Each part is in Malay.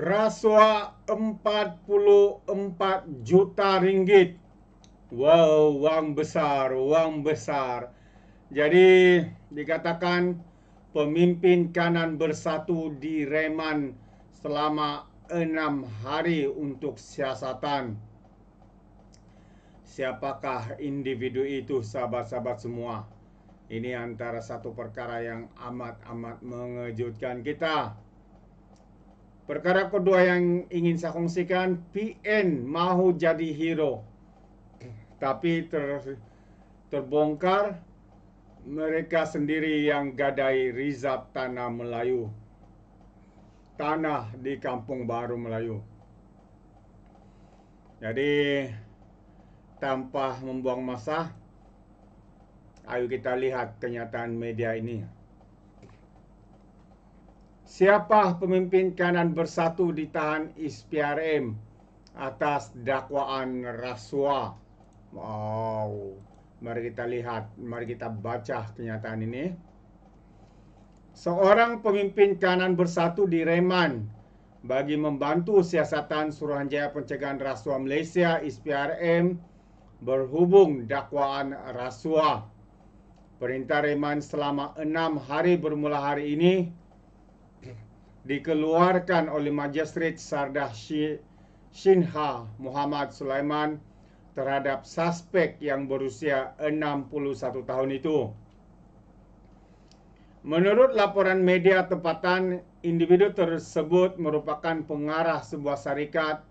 Rasuah 44 juta ringgit. Wow, uang besar, uang besar. Jadi dikatakan pemimpin kanan bersatu direman selama 6 hari untuk siasatan. Siapakah individu itu, sahabat-sahabat semua? Ini antara satu perkara yang amat-amat mengejutkan kita. Perkara kedua yang ingin saya kongsikan, PN mahu jadi hero. Tapi terbongkar mereka sendiri yang gadai rizab tanah Melayu. Tanah di Kampung Baru Melayu. Jadi tanpa membuang masa, ayo kita lihat kenyataan media ini. Siapa pemimpin kanan bersatu ditahan ISPRM atas dakwaan rasuah? Wow, mari kita lihat, mari kita baca kenyataan ini. Seorang pemimpin kanan bersatu direman bagi membantu siasatan Suruhanjaya Pencegahan Rasuah Malaysia ISPRM berhubung dakwaan rasuah. Perintah reman selama 6 hari bermula hari ini dikeluarkan oleh Majistret Sardah Shinha Muhammad Sulaiman terhadap suspek yang berusia 61 tahun itu. Menurut laporan media tempatan, individu tersebut merupakan pengarah sebuah syarikat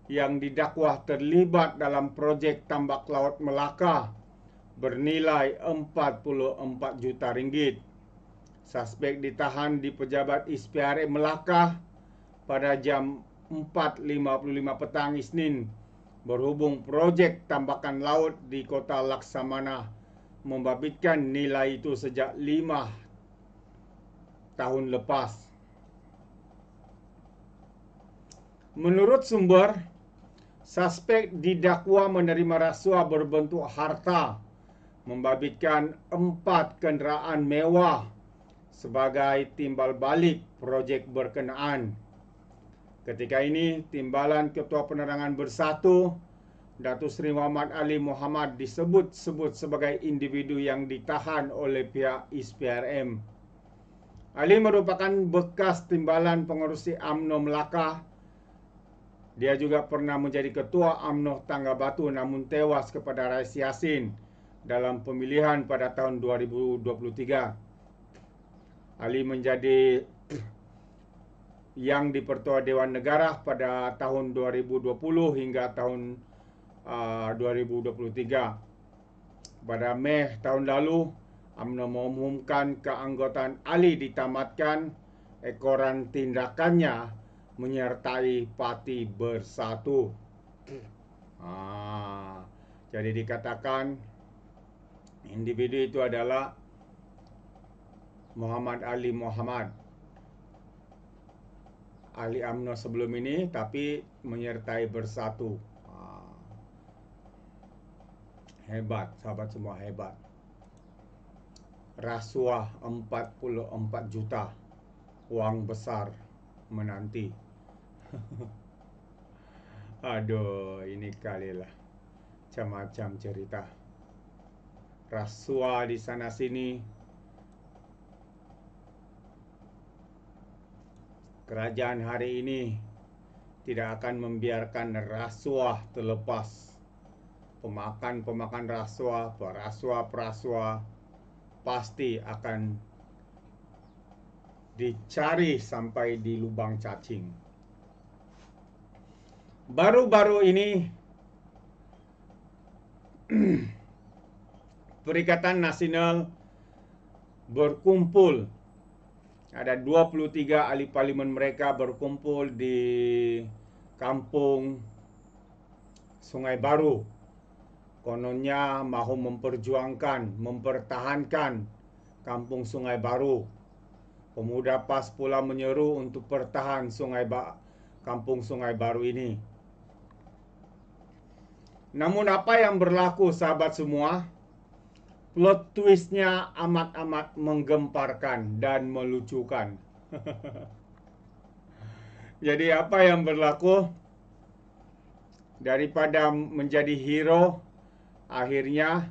yang didakwa terlibat dalam projek tambak laut Melaka bernilai 44 juta ringgit. Suspek ditahan di pejabat ISPRM Melaka pada jam 4.55 petang Isnin berhubung projek tambakan laut di kota Laksamana membabitkan nilai itu sejak 5 tahun lepas. Menurut sumber, suspek didakwa menerima rasuah berbentuk harta membabitkan 4 kenderaan mewah sebagai timbal balik projek berkenaan. Ketika ini, Timbalan Ketua Penerangan Bersatu, Datuk Seri Muhammad Ali Muhammad disebut-sebut sebagai individu yang ditahan oleh pihak ISPRM. Ali merupakan bekas timbalan pengerusi UMNO Melaka. Dia juga pernah menjadi ketua UMNO Tangga Batu namun tewas kepada Rais Yassin dalam pemilihan pada tahun 2023. Ali menjadi yang di-Pertua Dewan Negara pada tahun 2020 hingga tahun 2023. Pada Mei tahun lalu, UMNO mengumumkan keanggotaan Ali ditamatkan ekoran tindakannya menyertai Parti Bersatu. Jadi dikatakan individu itu adalah Muhammad Ali Muhammad, ahli UMNO sebelum ini, tapi menyertai Bersatu. Hebat, sahabat semua, hebat. Rasuah 44 juta, uang besar menanti. Aduh, ini kalilah macam-macam cerita. Rasuah di sana sini. Kerajaan hari ini tidak akan membiarkan rasuah terlepas. Pemakan rasuah, perasuah pasti akan dicari sampai di lubang cacing. Baru-baru ini Perikatan Nasional berkumpul. Ada 23 ahli parlimen mereka berkumpul di Kampung Sungai Baru. Kononnya mahu memperjuangkan, mempertahankan Kampung Sungai Baru. Pemuda PAS pula menyeru untuk pertahan Kampung Sungai Baru ini. Namun apa yang berlaku, sahabat semua? Plot twistnya amat-amat menggemparkan dan melucukan. Jadi apa yang berlaku? Daripada menjadi hero, akhirnya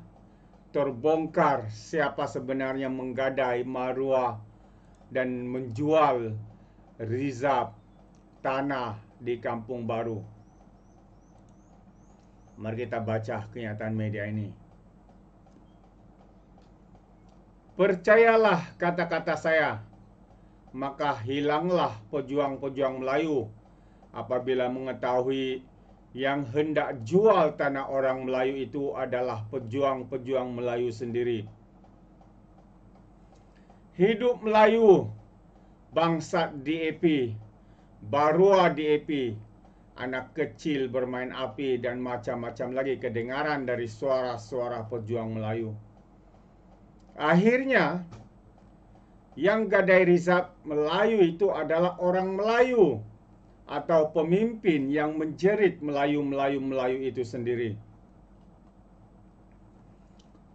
terbongkar siapa sebenarnya menggadai maruah dan menjual rizab tanah di Kampung Baru. Mari kita baca kenyataan media ini. Percayalah kata-kata saya, maka hilanglah pejuang-pejuang Melayu apabila mengetahui yang hendak jual tanah orang Melayu itu adalah pejuang-pejuang Melayu sendiri. Hidup Melayu, bangsat DAP, Barua DAP, anak kecil bermain api dan macam-macam lagi kedengaran dari suara-suara pejuang Melayu. Akhirnya, yang gadai rizab Melayu itu adalah orang Melayu atau pemimpin yang menjerit Melayu itu sendiri.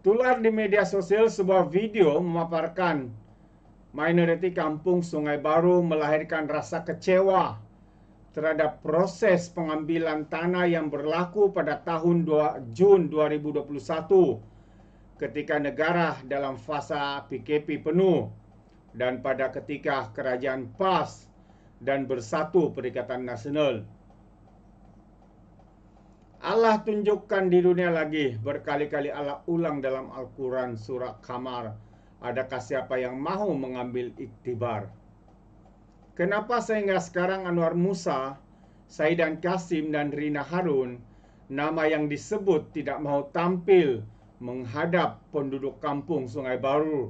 Tular di media sosial sebuah video memaparkan minoriti Kampung Sungai Baru melahirkan rasa kecewa terhadap proses pengambilan tanah yang berlaku pada tahun Jun 2021 ketika negara dalam fasa PKP penuh dan pada ketika kerajaan PAS dan Bersatu Perikatan Nasional. Allah tunjukkan di dunia lagi, berkali-kali Allah ulang dalam Al-Quran surah Qamar, adakah siapa yang mahu mengambil iktibar? Kenapa sehingga sekarang Anwar Musa, Saidan Kasim dan Rina Harun, nama yang disebut tidak mahu tampil menghadap penduduk Kampung Sungai Baru?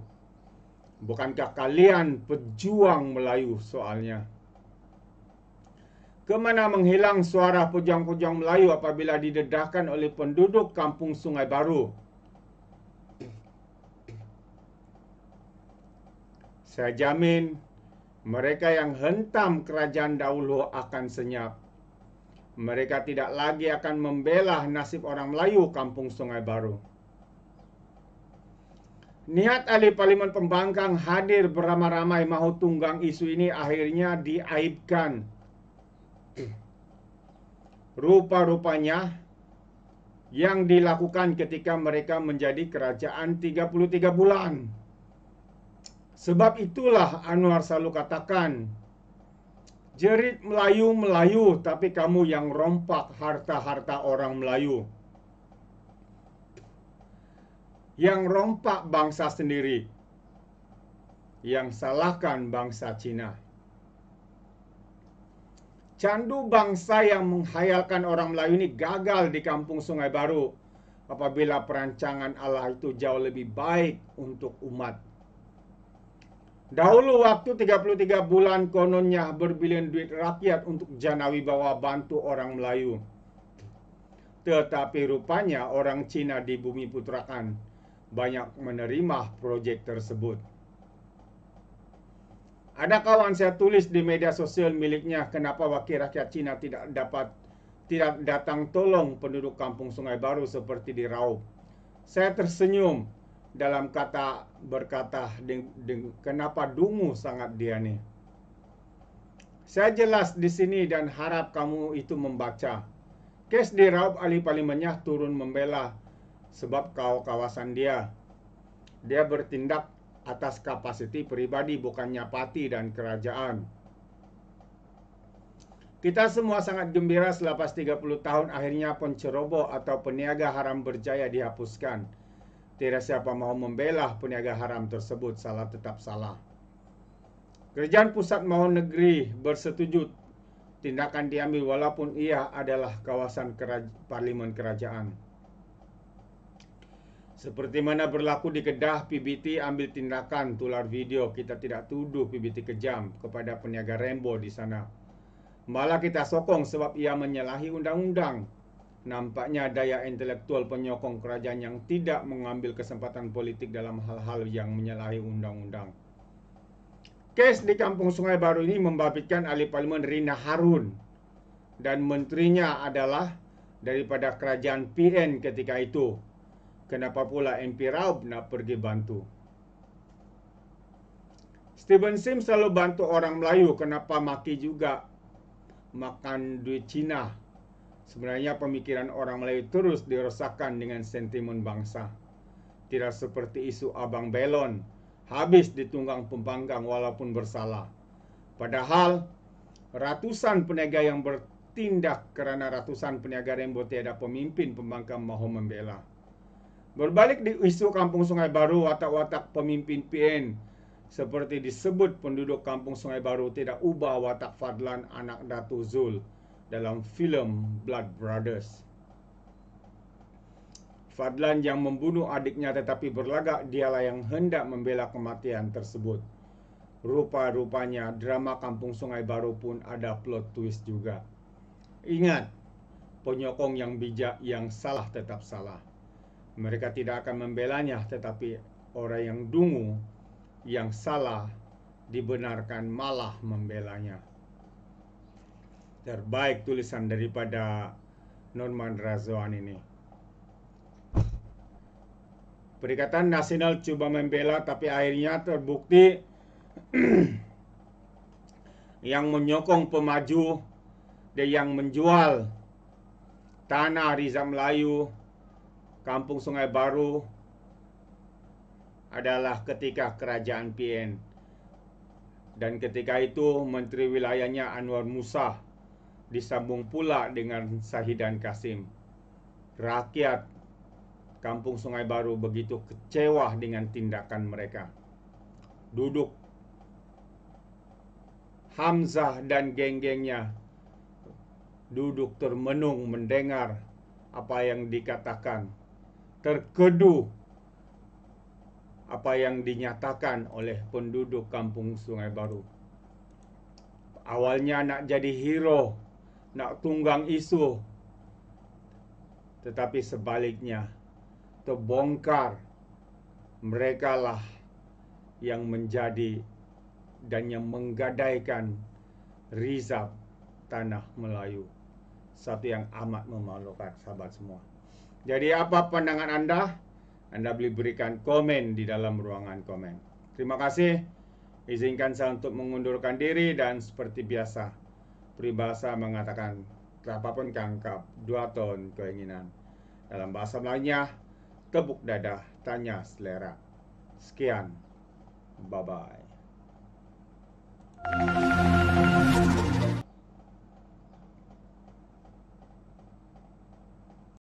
Bukankah kalian pejuang Melayu soalnya? Kemana menghilang suara pejuang-pejuang Melayu apabila didedahkan oleh penduduk Kampung Sungai Baru? Saya jamin mereka yang hentam kerajaan dahulu akan senyap. Mereka tidak lagi akan membela nasib orang Melayu Kampung Sungai Baru. Niat ahli Parlimen Pembangkang hadir beramai-ramai mahu tunggang isu ini akhirnya diaibkan. Rupa-rupanya yang dilakukan ketika mereka menjadi kerajaan 33 bulan. Sebab itulah Anwar selalu katakan, jerit Melayu, tapi kamu yang rompak harta-harta orang Melayu. Yang rompak bangsa sendiri. Yang salahkan bangsa Cina. Candu bangsa yang menghayalkan orang Melayu ini gagal di Kampung Sungai Baru apabila perancangan Allah itu jauh lebih baik untuk umat. Dahulu waktu 33 bulan kononnya berbilion duit rakyat untuk jana wibawa bantu orang Melayu. Tetapi rupanya orang Cina di Bumi Putrakan banyak menerima proyek tersebut. Ada kawan saya tulis di media sosial miliknya kenapa wakil rakyat Cina tidak datang tolong penduduk Kampung Sungai Baru seperti di Raub. Saya tersenyum dalam berkata kenapa dungu sangat dia nih. Saya jelas di sini dan harap kamu itu membaca. Kes di Raub ahli parlimennya turun membela sebab kawasan dia. Dia bertindak atas kapasiti pribadi bukannya parti dan kerajaan. Kita semua sangat gembira selepas 30 tahun akhirnya penceroboh atau peniaga haram berjaya dihapuskan. Tidak siapa mau membela peniaga haram tersebut, salah tetap salah. Kerajaan pusat maupun negeri bersetuju tindakan diambil walaupun ia adalah kawasan parlimen kerajaan. Seperti mana berlaku di Kedah, PBT ambil tindakan, tular video. Kita tidak tuduh PBT kejam kepada peniaga Rembo di sana. Malah kita sokong sebab ia menyalahi undang-undang. Nampaknya daya intelektual penyokong kerajaan yang tidak mengambil kesempatan politik dalam hal-hal yang menyalahi undang-undang. Kes di Kampung Sungai Baru ini membabitkan ahli parlimen Rina Harun. Dan menterinya adalah daripada kerajaan PN ketika itu. Kenapa pula MP Raub nak pergi bantu? Stephen Sim selalu bantu orang Melayu, kenapa maki juga makan duit Cina. Sebenarnya pemikiran orang Melayu terus dirosakkan dengan sentimen bangsa. Tidak seperti isu abang belon, habis ditunggang pembangkang walaupun bersalah. Padahal ratusan peniaga yang bertindak karena ratusan peniaga Rembo tiada pemimpin pembangkang mahu membela. Berbalik di isu Kampung Sungai Baru, watak-watak pemimpin PN seperti disebut penduduk Kampung Sungai Baru tidak ubah watak Fadlan anak Datu Zul dalam filem Blood Brothers. Fadlan yang membunuh adiknya tetapi berlagak dialah yang hendak membela kematian tersebut. Rupa-rupanya drama Kampung Sungai Baru pun ada plot twist juga. Ingat, penyokong yang bijak yang salah tetap salah. Mereka tidak akan membelanya, tetapi orang yang dungu yang salah dibenarkan malah membelanya. Terbaik tulisan daripada Norman Razwan ini. Perikatan Nasional coba membela tapi akhirnya terbukti yang menyokong pemaju dan yang menjual tanah Rizal Melayu Kampung Sungai Baru adalah ketika kerajaan PN. Dan ketika itu Menteri Wilayahnya Anwar Musa disambung pula dengan Sahidan Kasim. Rakyat Kampung Sungai Baru begitu kecewa dengan tindakan mereka. Duduk Hamzah dan geng-gengnya duduk termenung mendengar apa yang dikatakan, terkedu apa yang dinyatakan oleh penduduk Kampung Sungai Baru. Awalnya nak jadi hero, nak tunggang isu, tetapi sebaliknya terbongkar merekalah yang menjadi dan yang menggadaikan rizab tanah Melayu. Satu yang amat memalukan, sahabat semua. Jadi apa pandangan Anda? Anda boleh berikan komen di dalam ruangan komen. Terima kasih. Izinkan saya untuk mengundurkan diri dan seperti biasa, peribahasa mengatakan apapun kangkap, 2 ton keinginan. Dalam bahasa Melayunya, tepuk dada, tanya selera. Sekian. Bye-bye.